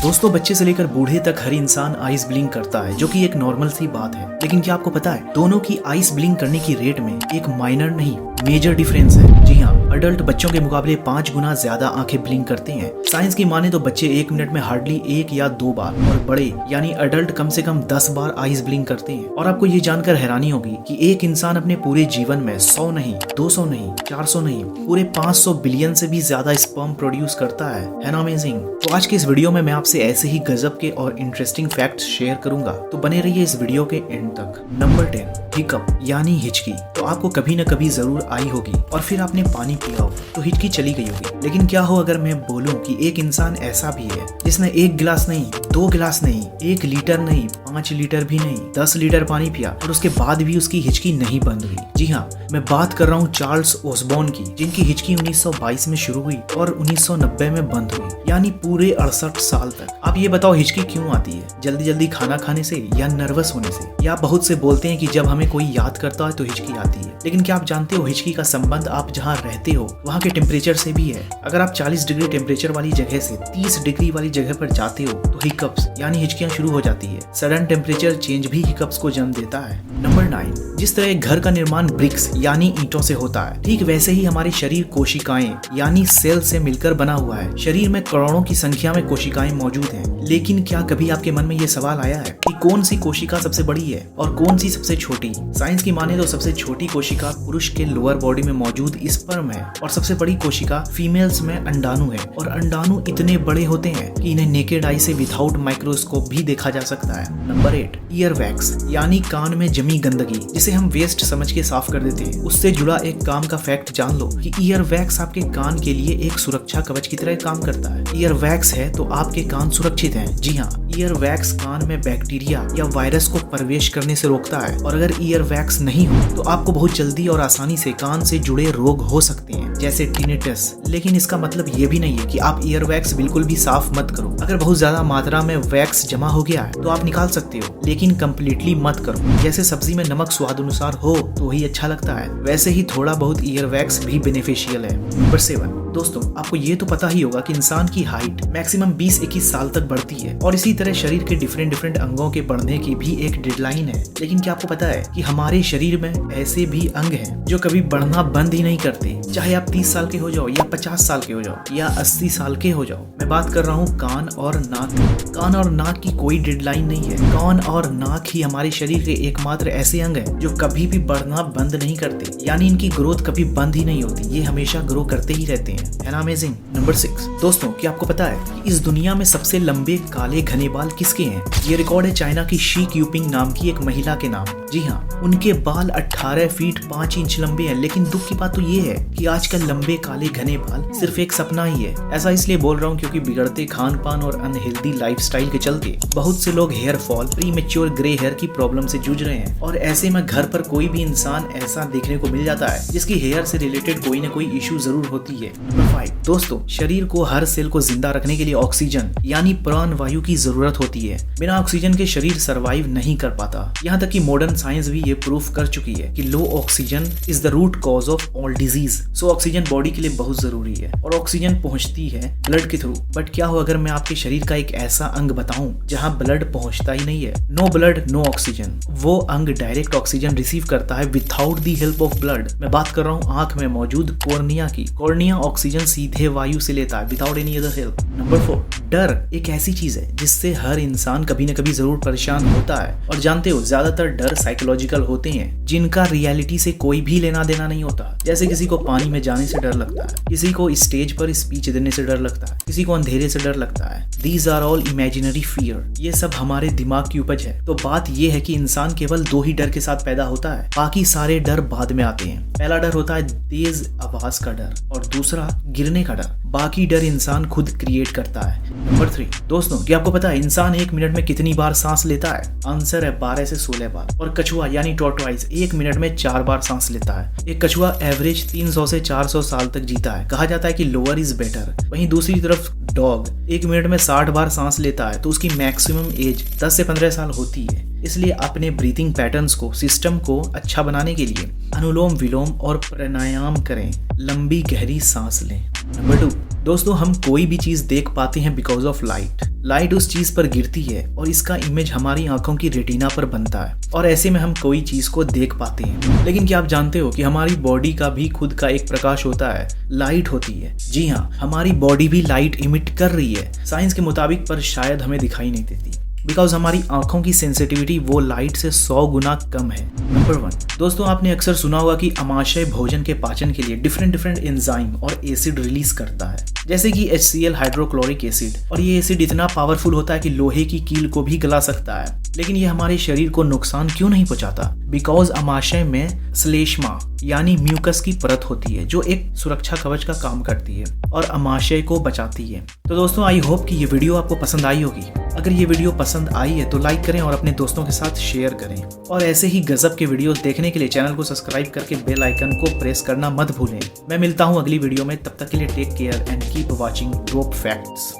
दोस्तों, बच्चे से लेकर बूढ़े तक हर इंसान आइस ब्लिंक करता है, जो कि एक नॉर्मल सी बात है। लेकिन क्या आपको पता है, दोनों की आइस ब्लिंक करने की रेट में एक माइनर नहीं मेजर डिफरेंस है। जी हाँ, अडल्ट बच्चों के मुकाबले 5 गुना ज्यादा आंखें ब्लिंक करते हैं। साइंस की माने तो बच्चे 1 मिनट में हार्डली 1 या 2 बार और बड़े यानी अडल्ट कम से कम 10 बार आइस ब्लिंक करते हैं। और आपको ये जानकर हैरानी होगी कि एक इंसान अपने पूरे जीवन में 100 नहीं, 200 नहीं, 400 नहीं, पूरे 500 बिलियन से भी ज्यादा स्पर्म प्रोड्यूस करता है ना अमेजिंग। तो आज के इस वीडियो में मैं आपसे ऐसे ही गजब के और इंटरेस्टिंग फैक्ट्स शेयर करूंगा, तो बने रहिए इस वीडियो के एंड तक। नंबर 10, हिकअप यानी हिचकी। तो आपको कभी न कभी जरूर आई होगी और फिर आपने पानी पिया हो तो हिचकी चली गई होगी। लेकिन क्या हो अगर मैं बोलूं कि एक इंसान ऐसा भी है जिसने 1 गिलास नहीं, 2 गिलास नहीं, 1 लीटर नहीं, 5 लीटर भी नहीं, 10 लीटर पानी पिया और उसके बाद भी उसकी हिचकी नहीं बंद हुई। जी हाँ, मैं बात कर रहा हूँ चार्ल्स ओसबॉर्न की, जिनकी हिचकी 1922 में शुरू हुई और 1990 में बंद हुई, यानी पूरे 68 साल तक। आप ये बताओ हिचकी क्यों आती है? जल्दी जल्दी खाना खाने से या नर्वस होने से? या बहुत से बोलते हैं कि जब हमें कोई याद करता है तो हिचकी आती है। लेकिन क्या आप जानते हो हिचकी का संबंध आप जहाँ रहते हो वहाँ के टेम्परेचर से भी है। अगर आप 40 डिग्री टेम्परेचर वाली जगह से 30 डिग्री वाली जगह पर जाते हो तो हिकअप्स यानी हिचकियां शुरू हो जाती है। सडन टेम्परेचर चेंज भी हिकअप्स को जन्म देता है। नंबर 9, जिस तरह एक घर का निर्माण ब्रिक्स यानी ईंटों से होता है, ठीक वैसे ही हमारी शरीर कोशिकाएं यानी सेल से मिलकर बना हुआ है। शरीर में करोड़ों की संख्या में कोशिकाएं मौजूद हैं। लेकिन क्या कभी आपके मन में ये सवाल आया है कि कौन सी कोशिका सबसे बड़ी है और कौन सी सबसे छोटी? साइंस की माने तो सबसे छोटी कोशिका पुरुष के लोअर बॉडी में मौजूद स्पर्म है और सबसे बड़ी कोशिका फीमेल्स में अंडाणु है। और अंडाणु इतने बड़े होते हैं कि इन्हें नेकेड आई से विदाउट माइक्रोस्कोप भी देखा जा सकता है। नंबर 8, ईयर वैक्स यानी कान में जमी गंदगी, जिसे हम वेस्ट समझ के साफ कर देते हैं। उससे जुड़ा एक काम का फैक्ट जान लो कि ईयर वैक्स आपके कान के लिए एक सुरक्षा कवच की तरह काम करता है। ईयर वैक्स है तो आपके कान सुरक्षित हैं। जी हाँ, ईयर वैक्स कान में बैक्टीरिया या वायरस को प्रवेश करने से रोकता है। और अगर ईयर वैक्स नहीं हो तो आपको बहुत जल्दी और आसानी से कान से जुड़े रोग हो सकते हैं, जैसे टिनिटस। लेकिन इसका मतलब ये भी नहीं है कि आप ईयर वैक्स बिल्कुल भी साफ मत करो। अगर बहुत ज्यादा मात्रा में वैक्स जमा हो गया है तो आप निकाल सकते हो, लेकिन कम्प्लीटली मत करो। जैसे सब्जी में नमक स्वाद अनुसार हो तो ही अच्छा लगता है, वैसे ही थोड़ा बहुत ईयर वैक्स भी बेनिफिशियल है। नंबर 7, दोस्तों आपको ये तो पता ही होगा कि इंसान की हाइट मैक्सिमम 20-21 साल तक बढ़ती है और इसी तरह शरीर के डिफरेंट अंगों के बढ़ने की भी एक डेडलाइन है। लेकिन क्या आपको पता है कि हमारे शरीर में ऐसे भी अंग हैं जो कभी बढ़ना बंद ही नहीं करते, चाहे आप 30 साल के हो जाओ या 50 साल के हो जाओ या 80 साल के हो जाओ। मैं बात कर रहा हूँ कान और नाक की। कान और नाक की कोई डेडलाइन नहीं है। कान और नाक ही हमारे शरीर के एकमात्र ऐसे अंग हैं जो कभी भी बढ़ना बंद नहीं करते, यानी इनकी ग्रोथ कभी बंद ही नहीं होती, ये हमेशा ग्रो करते ही रहते हैं। है ना अमेजिंग। नंबर 6, दोस्तों क्या आपको पता है कि इस दुनिया में सबसे लंबे काले घने बाल किसके हैं? ये रिकॉर्ड है चाइना की शी क्यूपिंग नाम की एक महिला के नाम। जी हाँ, उनके बाल 18 फीट 5 इंच लंबे हैं। लेकिन दुख की बात तो ये है कि आजकल लंबे काले घने बाल सिर्फ एक सपना ही है। ऐसा इसलिए बोल रहा हूँ क्योंकि बिगड़ते खान पान और अनहेल्दी लाइफस्टाइल के चलते बहुत से लोग hair fall, premature grey hair की प्रॉब्लम से जूझ रहे हैं। और ऐसे में घर पर कोई भी इंसान ऐसा देखने को मिल जाता है जिसकी हेयर से रिलेटेड कोई न कोई इशू जरूर होती है। नंबर 5, दोस्तों शरीर को हर सेल को जिंदा रखने के लिए ऑक्सीजन यानी प्राण वायु की जरूरत होती है। बिना ऑक्सीजन के शरीर सरवाइव नहीं कर पाता। यहाँ तक कि मॉडर्न साइंस भी ये प्रूफ कर चुकी है कि low oxygen is the root cause of all disease. So oxygen body के लिए बहुत जरूरी है और ऑक्सीजन पहुंचती है ब्लड के थ्रू। बट क्या हो अगर मैं आपके शरीर का एक ऐसा अंग बताऊं जहां ब्लड पहुंचता ही नहीं है? No blood no oxygen. वो अंग डायरेक्ट ऑक्सीजन रिसीव करता है without the help of blood. मैं बात कर रहा हूँ आंख में मौजूद कॉर्निया की। कॉर्निया ऑक्सीजन सीधे वायु से लेता है without any other help. Number 4, डर एक ऐसी चीज है जिससे हर इंसान कभी न कभी जरूर परेशान होता है। और जानते हो ज्यादातर डर साइकोलॉजिकल होते हैं जिनका रियलिटी से कोई भी लेना देना नहीं होता। जैसे किसी को पानी में जाने से डर लगता है, किसी को स्टेज पर स्पीच देने से डर लगता है, किसी को अंधेरे से डर लगता है। These are all imaginary fear। ये सब हमारे दिमाग की उपज है। तो बात ये है कि इंसान केवल 2 ही डर के साथ पैदा होता है, बाकी सारे डर बाद में आते हैं। पहला डर होता है तेज आवाज का डर और दूसरा गिरने का डर। बाकी डर इंसान खुद क्रिएट करता है। नंबर 3, दोस्तों क्या आपको पता है इंसान 1 मिनट में कितनी बार सांस लेता है? आंसर है 12 से 16 बार। और कछुआ यानी टॉर्टोइज 1 मिनट में 4 बार सांस लेता है। एक कछुआ एवरेज 300 से 400 साल तक जीता है। कहा जाता है कि लोअर इज बेटर। वहीं दूसरी तरफ डॉग 1 मिनट में 60 बार सांस लेता है, तो उसकी मैक्सिमम एज 10 से 15 साल होती है। इसलिए अपने ब्रीथिंग पैटर्न्स को, सिस्टम को अच्छा बनाने के लिए अनुलोम विलोम और प्राणायाम करें, लंबी गहरी सांस लें। नंबर 2, दोस्तों हम कोई भी चीज देख पाते हैं बिकॉज ऑफ लाइट। लाइट उस चीज पर गिरती है और इसका इमेज हमारी आंखों की रेटिना पर बनता है और ऐसे में हम कोई चीज को देख पाते हैं। लेकिन क्या आप जानते हो कि हमारी बॉडी का भी खुद का एक प्रकाश होता है, लाइट होती है। जी हाँ, हमारी बॉडी भी लाइट इमिट कर रही है साइंस के मुताबिक, पर शायद हमें दिखाई नहीं देती बिकॉज हमारी आंखों की सेंसिटिविटी वो लाइट से 100 गुना कम है। नंबर 1, दोस्तों आपने अक्सर सुना होगा कि अमाशय भोजन के पाचन के लिए डिफरेंट एंजाइम और एसिड रिलीज करता है, जैसे कि HCl हाइड्रोक्लोरिक एसिड। और ये एसिड इतना पावरफुल होता है कि लोहे की कील को भी गला सकता है। लेकिन ये हमारे शरीर को नुकसान क्यों नहीं पहुंचाता? बिकॉज अमाशय में श्लेष्मा यानी म्यूकस की परत होती है जो एक सुरक्षा कवच का काम करती है और अमाशय को बचाती है। तो दोस्तों आई होप कि ये वीडियो आपको पसंद आई होगी। अगर ये वीडियो पसंद आई है तो लाइक करें और अपने दोस्तों के साथ शेयर करें। और ऐसे ही गजब के वीडियोस देखने के लिए चैनल को सब्सक्राइब करके बेल आइकन को प्रेस करना मत भूलें। मैं मिलता हूँ अगली वीडियो में, तब तक के लिए take care and keep watching Dope facts.